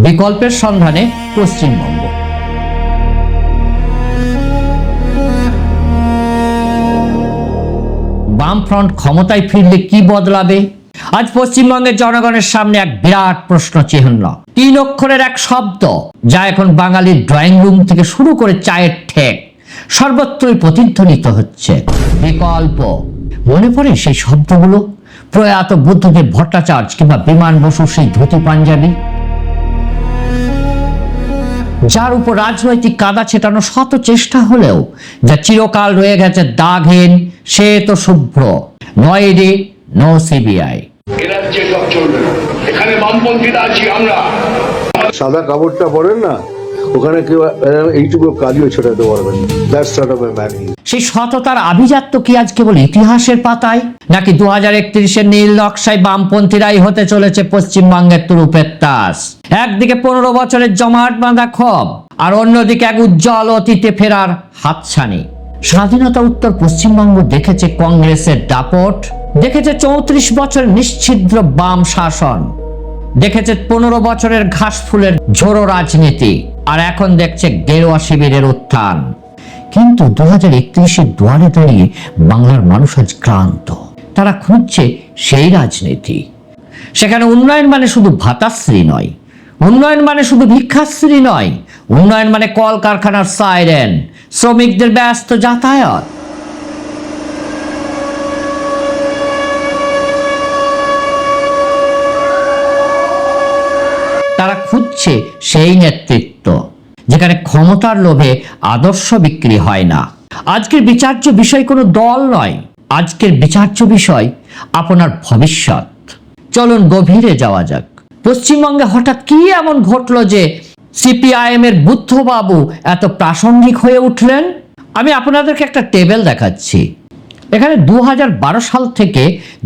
বিকল্পের সন্ধানে পশ্চিমবঙ্গ। বামফ্রন্ট ক্ষমতায় ফিরলে কি বদলাবে? আজ পশ্চিমবঙ্গের জনগণের সামনে এক বিরাট প্রশ্ন চিহ্ন। 3 অক্ষরের এক শব্দ যা এখন বাঙালির ড্রয়িং রুম থেকে শুরু করে চায়ের ঠেক সর্বত্রই প্রতিধ্বনিত হচ্ছে, বিকল্প। মনে পড়ে সেই শব্দগুলো, প্রয়াত বুদ্ধদেব ভট্টাচার্য কিংবা বিমান বসুর সেই ধুতি পাঞ্জাবি, যার উপর রাজনৈতিক কাদা ছেটানো শত চেষ্টা হলেও যা চিরকাল রয়ে গেছে দাগহীন, সে তো শুভ্র। নয় রে, নো সিবিআই। এরাজ্যে সব চলবে না, এখানে বামপন্থীরা আছি আমরা। সাদা কাপড়টা পরেন না, ওখানে কেউ এইটুকু কালিও ছোটাতে পারবেন। That's sort of a man. সেই সততার আভিজাত্য কি আজ কেবল ইতিহাসের পাতায়, নাকি 2031-এর নীল নকশায় বামপন্থীরাই হতে চলেছে পশ্চিমবঙ্গের তুরুপের তাস? একদিকে 15 বছরের জমাট বাঁধা ক্ষোভ, আর অন্যদিকে এক উজ্জ্বল অতীতে ফেরার হাতছানি। স্বাধীনতা উত্তর পশ্চিমবঙ্গ দেখেছে কংগ্রেসের দাপট, দেখেছে 34 বছর নিশ্ছিদ্র বাম শাসন, দেখেছে 15 বছরের ঘাস ফুলের ঝোড়ো রাজনীতি, আর এখন দেখছে গেরুয়া শিবিরের উত্থান। কিন্তু 2031-এর দুয়ারে দাঁড়িয়ে বাংলার মানুষ আজ ক্লান্ত। তারা খুঁজছে সেই রাজনীতি, সেখানে উন্নয়ন মানে শুধু ভাতাশ্রী নয়, উন্নয়ন মানে শুধু ভিক্ষাশ্রী নয়, উন্নয়ন মানে কলকারখানার সাইরেন, শ্রমিকদের ব্যস্ত যাতায়াত। তারা খুঁজছে সেই নেতৃত্ব যেখানে ক্ষমতার লোভে আদর্শ বিক্রি হয় না। আজকের বিচার্য বিষয় কোনো দল নয়, আজকের বিচার্য বিষয় আপনার ভবিষ্যৎ। চলুন গভীরে যাওয়া যাক। পশ্চিমবঙ্গে হঠাৎ কি এমন ঘটলো যে সিপিআইএম এর বুদ্ধবাবু এত প্রাসঙ্গিক হয়ে উঠলেন? আমি আপনাদেরকে একটা টেবিল দেখাচ্ছি। এখানে 2012 সাল থেকে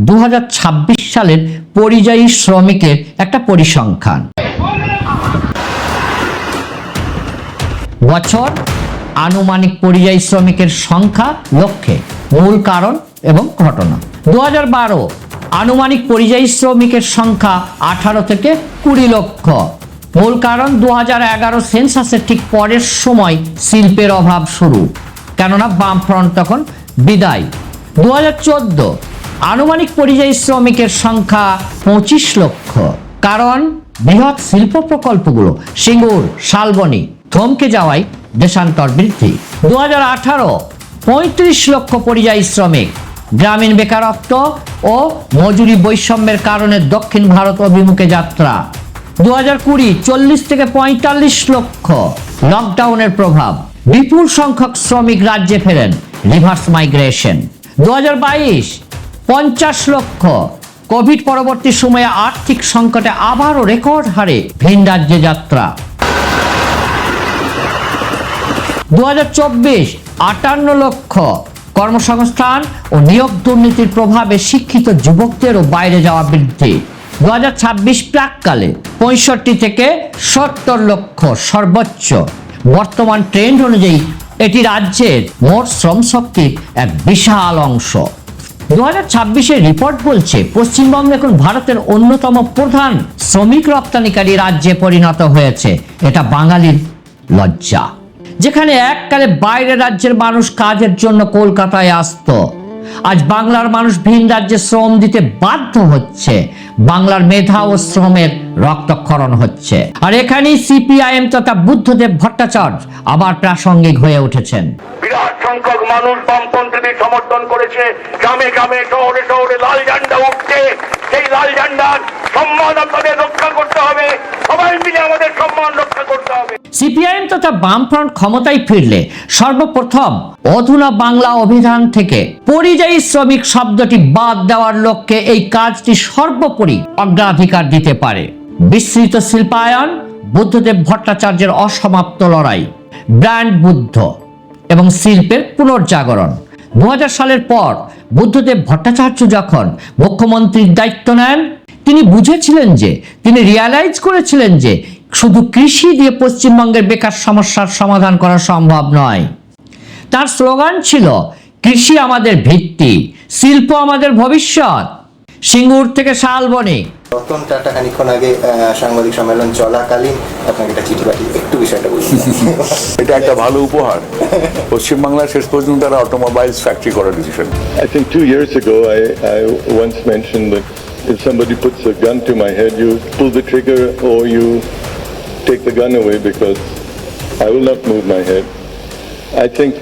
2026 সালের পরিযায়ী শ্রমিকের একটা পরিসংখ্যান। বছর, আনুমানিক পরিযায়ী শ্রমিকের সংখ্যা লক্ষে, মূল কারণ এবং ঘটনা। 2012 আনুমানিক পরিযায়ী শ্রমিকের সংখ্যা 18 থেকে 20 লক্ষ। মূল কারণ 2011 সেন্সাসের ঠিক পরের সময় শিল্পের অভাব শুরু, কেননা বামফ্রন্ট তখন বিদায়। 2014 আনুমানিক পরিযায়ী শ্রমিকের সংখ্যা 25 লক্ষ। কারণ বৃহৎ শিল্প প্রকল্পগুলো সিঙ্গুর, শালবনী থমকে যাওয়ায় দেশান্তর বৃদ্ধি। 2018 35 লক্ষ পরিযায়ী শ্রমিক, গ্রামীণ বেকারত্ব ও মজুরি বৈষম্যের কারণে দক্ষিণ ভারত অভিমুখে যাত্রা। 2020 40 থেকে 45 লক্ষ, লকডাউনের প্রভাব, বিপুল সংখ্যক শ্রমিক রাজ্যে ফেরেন, রিভার্স মাইগ্রেশন। 2022 50 লক্ষ, কোভিড পরবর্তী সময়ে আর্থিক সংকটে আবারও রেকর্ড হারে ভিন রাজ্যে যাত্রা। 2024 58 লক্ষ, কর্মসংস্থান ও নিয়োগ দুর্নীতির প্রভাবে শিক্ষিত যুবকদেরও বাইরে যাওয়া বৃদ্ধি। 2026 প্রাককালে 65 থেকে 70 লক্ষ সর্বোচ্চ। বর্তমান ট্রেন্ড অনুযায়ী এটি রাজ্যের মোট শ্রম শক্তির এক বিশাল অংশ। 2026-এর রিপোর্ট বলছে পশ্চিমবঙ্গ এখন ভারতের অন্যতম প্রধান শ্রমিক রপ্তানিকারী রাজ্যে পরিণত হয়েছে। এটা বাঙালির লজ্জা। যেখানে এককালে বাইরের রাজ্যের মানুষ কাজের জন্য কলকাতায় আসতো, আজ বাংলার মানুষ ভিন রাজ্যে শ্রম দিতে বাধ্য হচ্ছে। বাংলার মেধা ও শ্রমের রক্তক্ষরণ হচ্ছে। আর এখানেই সিপিআইএম তথা বুদ্ধদেব ভট্টাচার্য আবার প্রাসঙ্গিক হয়ে উঠেছেন। বিরাট সংখ্যক মানুষ বামপন্থীদের সমর্থন করেছে। গ্রামে গ্রামে, শহরে শহরে লাল ঝান্ডা উঠছে। সেই লাল ঝান্ডার সম্মান আপনাদের রক্ষা করতে হবে। সবাই মিলে আমাদের সম্মান রক্ষা করতে হবে। সিপিআইএম তথা বামফ্রন্ট ক্ষমতায় ফিরলে সর্বপ্রথম অধুনা বাংলা অভিধান থেকে পরিযায়ী শ্রমিক শব্দটি বাদ দেওয়ার লক্ষ্যে এই কাজটি সর্বোপরি অগ্রাধিকার দিতে পারে। বিস্তৃত শিল্পায়ন, বুদ্ধদেব ভট্টাচার্যের অসমাপ্ত লড়াই, ব্র্যান্ড বুদ্ধ এবং শিল্পের পুনর্জাগরণ। 2000 সালের পর বুদ্ধদেব ভট্টাচার্য যখন মুখ্যমন্ত্রীর দায়িত্ব নেন, তিনি বুঝেছিলেন যে, তিনি রিয়ালাইজ করেছিলেন যে শুধু কৃষি দিয়ে পশ্চিমবঙ্গের বেকার সমস্যার সমাধান করা সম্ভব নয়। তার স্লোগান ছিল, কৃষি আমাদের ভিত্তি, শিল্প আমাদের ভবিষ্যৎ। সিঙ্গুর থেকে শালবনী। রতন টাটা খানিকক্ষণ আগে সাংবাদিক সম্মেলন চলাকালীন আপনাকে একটা চিঠি পাঠিয়ে একটু বিষয়টা বলুন। এটা একটা ভালো উপহার। পশ্চিমবাংলায় শেষ পর্যন্ত তারা অটোমোবাইলস ফ্যাক্টরি করার decision. I think 2 years ago, I once mentioned that if somebody puts a gun to my head, you pull the trigger or you take the gun away because I will not move my head. I think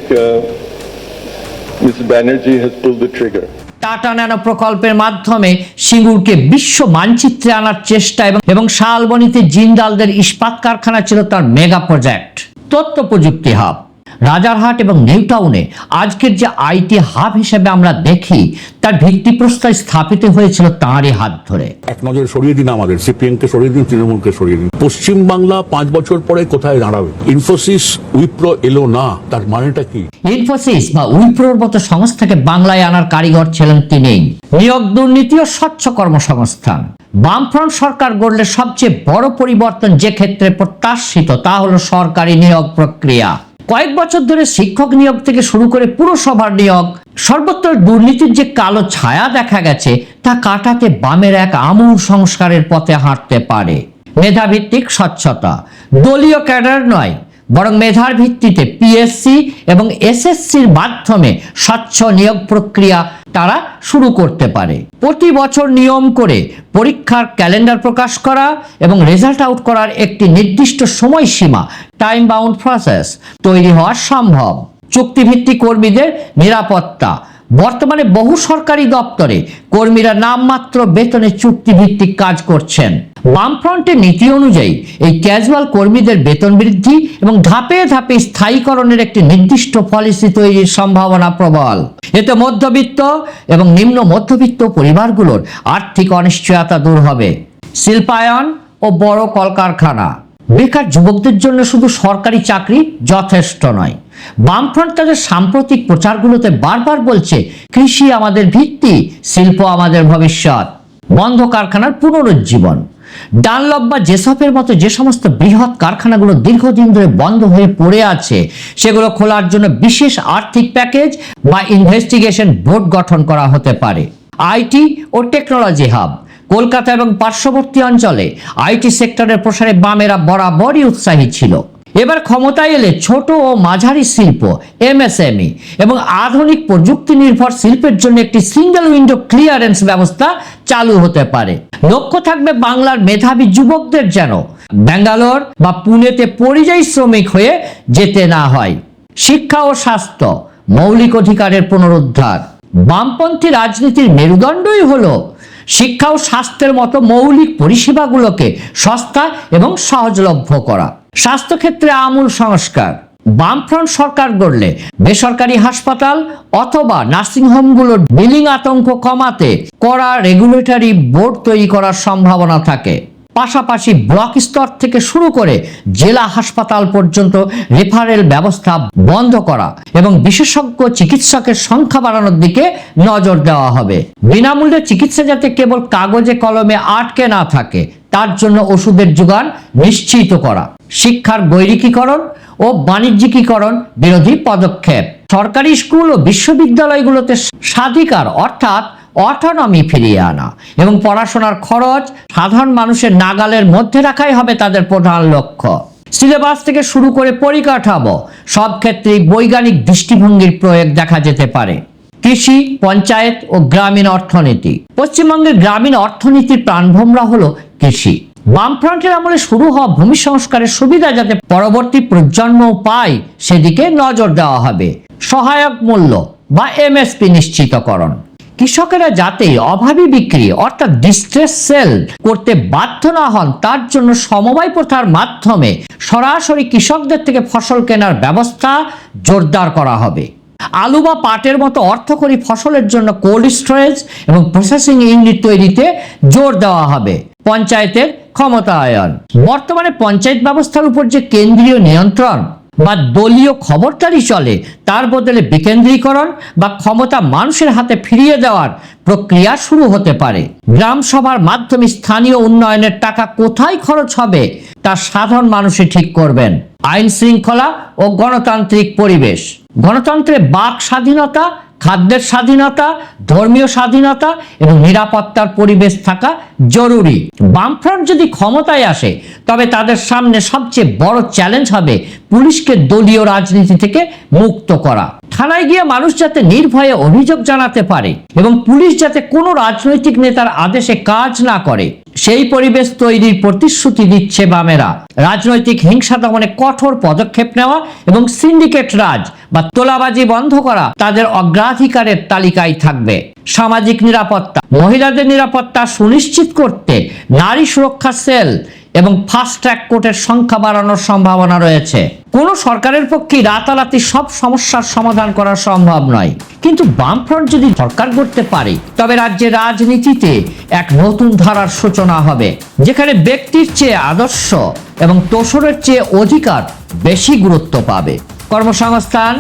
Mr. Banerjee has pulled the trigger. Tata nano প্রকল্পের মাধ্যমে সিঙ্গুরকে বিশ্ব মানচিত্রে আনার চেষ্টা এবং শালবনীতে জিন্দালদের ইস্পাত কারখানা ছিল তার মেগা প্রজেক্ট। তথ্য প্রযুক্তি হাব রাজারহাট এবং নিউ টাউনে আজকের যে আইটি হাব হিসেবে আমরা দেখি তার ভিত্তিপ্রস্তর স্থাপিত হয়েছিল তাঁরই হাত ধরে। এক নজরে সরিয়ে দিন, আমাদের সিপিএমকে সরিয়ে দিন, তৃণমূলকে সরিয়ে দিন। পশ্চিমবাংলা 5 বছর পরে কোথায় দাঁড়াবে? ইনফোসিস, উইপ্রো এলো না, তার মানেটা কি? ইনফোসিস বা উইপ্রোর মতো সংস্থাকে বাংলায় আনার কারিগর ছিলেন তিনিই। নিয়োগ দুর্নীতি ও স্বচ্ছ কর্মসংস্থান। বামফ্রন্ট সরকার গড়লে সবচেয়ে বড় পরিবর্তন যে ক্ষেত্রে প্রত্যাশিত তা হলো সরকারি নিয়োগ প্রক্রিয়া। কয়েক বছর ধরে শিক্ষক নিয়োগ থেকে শুরু করে পুরসভার নিয়োগ সর্বত্র দুর্নীতির যে কালো ছায়া দেখা গেছে তা কাটাতে বামের এক আমূল সংস্কারের পথে হাঁটতে পারে। মেধাভিত্তিক স্বচ্ছতা, দলীয় ক্যাডার নয় বরং মেধার ভিত্তিতে পিএসসি এবং এসএসসির মাধ্যমে স্বচ্ছ নিয়োগ প্রক্রিয়া তারা শুরু করতে পারে। প্রতি বছর নিয়ম করে পরীক্ষার ক্যালেন্ডার প্রকাশ করা এবং রেজাল্ট আউট করার একটি নির্দিষ্ট সময়সীমা টাইম বাউন্ড প্রসেস তৈরি হওয়া সম্ভব। চুক্তিভিত্তিক কর্মীদের নিরাপত্তা। বর্তমানে বহু সরকারি দপ্তরে কর্মীরা নামমাত্র বেতনে চুক্তিভিত্তিক কাজ করছেন। বামফ্রন্টের নীতি অনুযায়ী এই ক্যাজুয়াল কর্মীদের বেতন বৃদ্ধি এবং ধাপে ধাপে স্থায়ীকরণের একটি নির্দিষ্ট পলিসি তৈরির সম্ভাবনা প্রবল। এতে মধ্যবিত্ত এবং নিম্ন মধ্যবিত্ত পরিবারগুলোর আর্থিক অনিশ্চয়তা দূর হবে। শিল্পায়ন ও বড় কলকারখানা। বেকার যুবকদের জন্য শুধু সরকারি চাকরি যথেষ্ট নয়। বামফ্রন্ট তাদের সাম্প্রতিক প্রচারগুলোতে বারবার বলছে কৃষি আমাদের ভিত্তি, শিল্প আমাদের ভবিষ্যৎ। বন্ধ কারখানার পুনরুজ্জীবন। ডানলপ বা জেসপের মতো যে সমস্ত বৃহৎ কারখানাগুলো দীর্ঘদিন ধরে বন্ধ হয়ে পড়ে আছে সেগুলো খোলার জন্য বিশেষ আর্থিক প্যাকেজ বা ইনভেস্টিগেশন বোর্ড গঠন করা হতে পারে। আইটি ও টেকনোলজি হাব। কলকাতা এবং পার্শ্ববর্তী অঞ্চলে আইটি সেক্টরের প্রসারে বামেরা বরাবরই উৎসাহী ছিল। এবার ক্ষমতায় এলে ছোট ও মাঝারি শিল্প এমএসএমই এবং আধুনিক প্রযুক্তি নির্ভর শিল্পের জন্য একটি সিঙ্গেল উইন্ডো ক্লিয়ারেন্স ব্যবস্থা চালু হতে পারে। লক্ষ্য থাকবে বাংলার মেধাবী যুবকদের যেন ব্যাঙ্গালোর বা পুনেতে পরিযায়ী শ্রমিক হয়ে যেতে না হয়। শিক্ষা ও স্বাস্থ্য। মৌলিক অধিকারের পুনরুদ্ধার। বামপন্থী রাজনীতির মেরুদণ্ডই হলো শিক্ষা ও স্বাস্থ্যের মতো মৌলিক পরিষেবাগুলোকে সস্তা এবং সহজলভ্য করা। স্বাস্থ্যক্ষেত্রে আমূল সংস্কার। বামফ্রন্ট সরকার গড়লে বেসরকারি হাসপাতাল অথবা নার্সিংহোমগুলোর বিলিং আতঙ্ক কমাতে কড়া রেগুলেটরি বোর্ড তৈরি করার সম্ভাবনা থাকে। পাশাপাশি ব্লক স্তর থেকে শুরু করে জেলা হাসপাতাল পর্যন্ত রেফারেল ব্যবস্থা বন্ধ করা এবং বিশেষজ্ঞ চিকিৎসকের সংখ্যা বাড়ানোর দিকে নজর দেওয়া হবে। বিনামূল্যে চিকিৎসা যাতে কেবল কাগজে কলমে আটকে না থাকে তার জন্য ওষুধের যোগান নিশ্চিত করা। শিক্ষার বৈরিকীকরণ ও বাণিজ্যিকীকরণ বিরোধী পদক্ষেপ। সরকারি স্কুল ও বিশ্ববিদ্যালয়গুলোতে স্বাধিকার অর্থাৎ অটোনমি ফিরিয়ে আনা এবং পড়াশোনার খরচ সাধারণ মানুষের নাগালের মধ্যে রাখাই হবে তাদের প্রধান লক্ষ্য। সিলেবাস থেকে শুরু করে পরিকাঠামো সব ক্ষেত্রেই বৈজ্ঞানিক দৃষ্টিভঙ্গির প্রয়োগ দেখা যেতে পারে। কৃষি, পঞ্চায়েত ও গ্রামীণ অর্থনীতি। পশ্চিমবঙ্গের গ্রামীণ অর্থনীতির প্রাণভোমরা হলো কৃষি। বামফ্রন্টের আমলে শুরু হওয়া ভূমি সংস্কারের সুবিধা যাতে পরবর্তী প্রজন্ম পায় সেদিকে নজর দেওয়া হবে। সহায়ক মূল্য বা এমএসপি নিশ্চিতকরণ। কৃষকেরা যাতে অভাবী বিক্রি অর্থাৎ ডিস্ট্রেস সেল করতে বাধ্য না হন তার জন্য সমবায় প্রথার মাধ্যমে সরাসরি কৃষকদের থেকে ফসল কেনার ব্যবস্থা জোরদার করা হবে। আলু বা পাটের মতো অর্থকরী ফসলের জন্য কোল্ড স্টোরেজ এবং প্রসেসিং ইউনিট তৈরিতে জোর দেওয়া হবে। পঞ্চায়েতের ক্ষমতায়ন। বর্তমানে পঞ্চায়েত ব্যবস্থার উপর যে কেন্দ্রীয় নিয়ন্ত্রণ বা দলীয় খবরদারি চলে তার বদলে বিকেন্দ্রীকরণ বা ক্ষমতা মানুষের হাতে ফিরিয়ে দেওয়ার প্রক্রিয়া শুরু হতে পারে। গ্রাম সভার মাধ্যমে স্থানীয় উন্নয়নের টাকা কোথায় খরচ হবে তা সাধারণ মানুষই ঠিক করবেন। আইন শৃঙ্খলা ও গণতান্ত্রিক পরিবেশ। গণতন্ত্রে বাক স্বাধীনতা, খাদ্যের স্বাধীনতা, ধর্মীয় স্বাধীনতা এবং নিরাপত্তার পরিবেশ থাকা জরুরি। বামফ্রন্ট যদি ক্ষমতায় আসে তবে তাদের সামনে সবচেয়ে বড় চ্যালেঞ্জ হবে পুলিশকে দলীয় রাজনীতি থেকে মুক্ত করা। থানায় গিয়ে মানুষ যাতে নির্ভয়ে অভিযোগ জানাতে পারে এবং পুলিশ যাতে কোনো রাজনৈতিক নেতার আদেশে কাজ না করে, সেই পরিবেশ তৈরির প্রতিশ্রুতি দিচ্ছে বামেরা। রাজনৈতিক হিংসা দমনে কঠোর পদক্ষেপ নেওয়া এবং সিন্ডিকেট রাজ বা তোলাবাজি বন্ধ করা তাদের অগ্রাধিকারের তালিকায় থাকবে। সামাজিক নিরাপত্তা, মহিলাদের নিরাপত্তা সুনিশ্চিত করতে নারী সুরক্ষা সেল এবং ফাস্ট ট্র্যাক কোর্টের সংখ্যা বাড়ানোর সম্ভাবনা রয়েছে। কোনো সরকারের পক্ষে রাতারাতি সব সমস্যার সমাধান করা সম্ভব নয়, কিন্তু বামফ্রন্ট যদি সরকার করতে পারে তবে রাজ্যের রাজনীতিতে এক নতুন ধারার সূচনা হবে, যেখানে ব্যক্তির চেয়ে আদর্শ এবং তোষরের চেয়ে অধিকার বেশি গুরুত্ব পাবে। কর্মসংস্থান,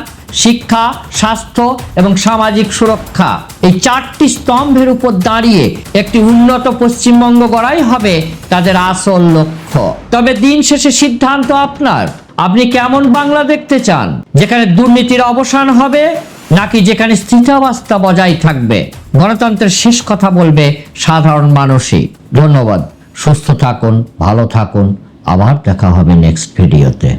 শিক্ষা, স্বাস্থ্য এবং সামাজিক সুরক্ষা, এই 4টি স্তম্ভের উপর দাঁড়িয়ে একটি উন্নত পশ্চিমবঙ্গ গড়াই হবে তাদের আসল লক্ষ্য। তবে দিন শেষে সিদ্ধান্ত আপনার। আপনি কেমন বাংলা দেখতে চান? যেখানে দুর্নীতির অবসান হবে নাকি যেখানে স্থিতাবস্থা বজায় থাকবে? গণতন্ত্রের শেষ কথা বলবে সাধারণ মানুষই। ধন্যবাদ। সুস্থ থাকুন, ভালো থাকুন। আবার দেখা হবে নেক্সট ভিডিওতে।